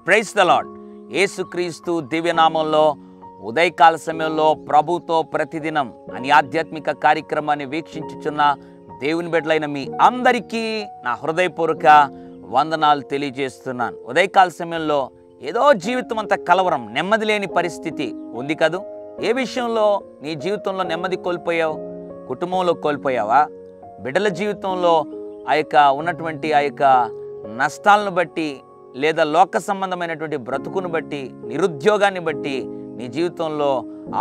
Praise the lord. యేసుక్రీస్తు దివ్యనామంలో ఉదయకాల సమయంలో ప్రభుతో ప్రతిదినం అని ఆధ్యాత్మిక కార్యక్రమాన్ని వీక్షించుచున్న దేవుని బిడ్డలైన మీ అందరికీ నా హృదయపూర్వక వందనాలు తెలియజేస్తున్నాను. ఉదయకాల సమయంలో ఏదో జీవితం అంతా కలవరం, నెమ్మది లేని పరిస్థితి ఉంది కదూ. ఏ విషయంలో నీ జీవితంలో నెమ్మది కోల్పోయావు? కుటుంబంలో కోల్పోయావా? బిడ్డల జీవితంలో ఉన్నటువంటి నష్టాలను బట్టి, లేదా లోక సంబంధమైనటువంటి బ్రతుకును బట్టి, నిరుద్యోగాన్ని బట్టి నీ జీవితంలో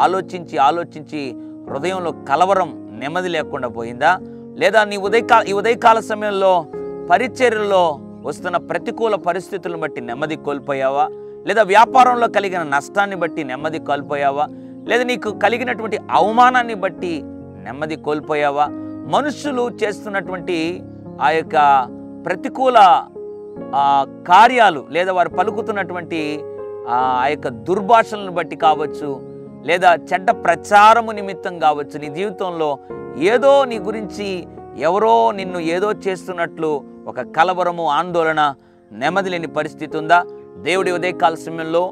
ఆలోచించి హృదయంలో కలవరం, నెమ్మది లేకుండా పోయిందా? లేదా నీ ఉదయకాల సమయంలో పరిచర్యలో వస్తున్న ప్రతికూల పరిస్థితులను బట్టి నెమ్మది కోల్పోయావా? లేదా వ్యాపారంలో కలిగిన నష్టాన్ని బట్టి నెమ్మది కోల్పోయావా? లేదా నీకు కలిగినటువంటి అవమానాన్ని బట్టి నెమ్మది కోల్పోయావా? మనుషులు చేస్తున్నటువంటి ప్రతికూల కార్యాలు, లేదా వారు పలుకుతున్నటువంటి దుర్భాషలను బట్టి కావచ్చు, లేదా చెడ్డ ప్రచారము నిమిత్తం కావచ్చు, నీ జీవితంలో ఏదో నీ గురించి ఎవరో నిన్ను ఏదో చేస్తున్నట్లు ఒక కలవరము, ఆందోళన, నెమ్మది లేని పరిస్థితి ఉందా? దేవుడి ఉదయకాల సమయంలో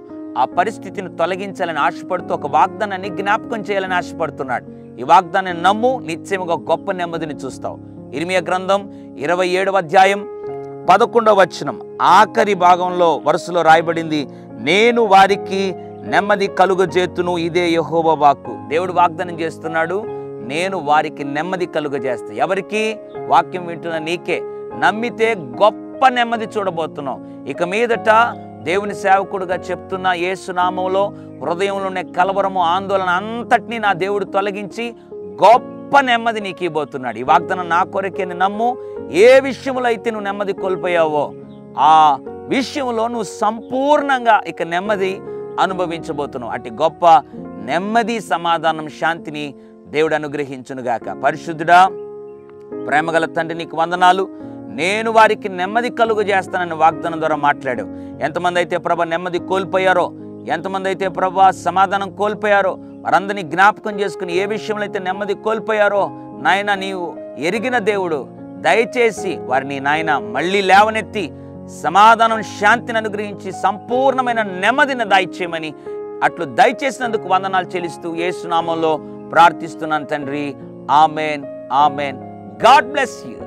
ఆ పరిస్థితిని తొలగించాలని ఆశపడుతూ ఒక వాగ్దానాన్ని జ్ఞాపకం చేయాలని ఆశపడుతున్నాడు. ఈ వాగ్దానాన్ని నమ్ము, నిశ్చయముగా గొప్ప నెమ్మదిని చూస్తావు. ఇర్మియా గ్రంథం 27వ అధ్యాయం 11వ వచనం ఆఖరి భాగంలో వరుసలో రాయబడింది, నేను వారికి నెమ్మది కలుగజేతును, ఇదే యెహోవా వాక్కు. దేవుడు వాగ్దానం చేస్తున్నాడు, నేను వారికి నెమ్మది కలుగజేస్తా. ఎవరికి? వాక్యం వింటున్న నీకే. నమ్మితే గొప్ప నెమ్మది చూడబోతున్నావు. ఇక మీదట దేవుని సేవకుడుగా చెప్తున్న యేసు నామములో హృదయంలోనే కలవరము, ఆందోళన అంతటినీ నా దేవుడు తొలగించి గొప్ప నెమ్మది నీకు ఇవ్వబోతున్నాడు. ఈ వాగ్దానం నా కొరకే నమ్ము. ఏ విషయంలో అయితే నువ్వు నెమ్మది కోల్పోయావో ఆ విషయంలో నువ్వు సంపూర్ణంగా ఇక నెమ్మది అనుభవించబోతున్నావు. అటు గొప్ప నెమ్మది, సమాధానం, శాంతిని దేవుడు అనుగ్రహించునుగాక. పరిశుద్ధుడా, ప్రేమగల తండ్రి, నీకు వందనాలు. నేను వారికి నెమ్మది కలుగు చేస్తానని వాగ్దానం ద్వారా మాట్లాడావు. ఎంతమంది అయితే ప్రభా నెమ్మది కోల్పోయారో, ఎంతమంది అయితే ప్రభా సమాధానం కోల్పోయారో వారందరినీ జ్ఞాపకం చేసుకుని, ఏ విషయంలో అయితే నెమ్మది కోల్పోయారో నాయన నీవు ఎరిగిన దేవుడు, దయచేసి వారిని నాయన మళ్ళీ లేవనెత్తి సమాధానం, శాంతిని అనుగ్రహించి సంపూర్ణమైన నెమ్మదిని దయచేయమని అట్లు దయచేసినందుకు వందనాలు చెల్లిస్తూ యేసు నామములో ప్రార్థిస్తున్నాను తండ్రి. Amen, amen. God bless you.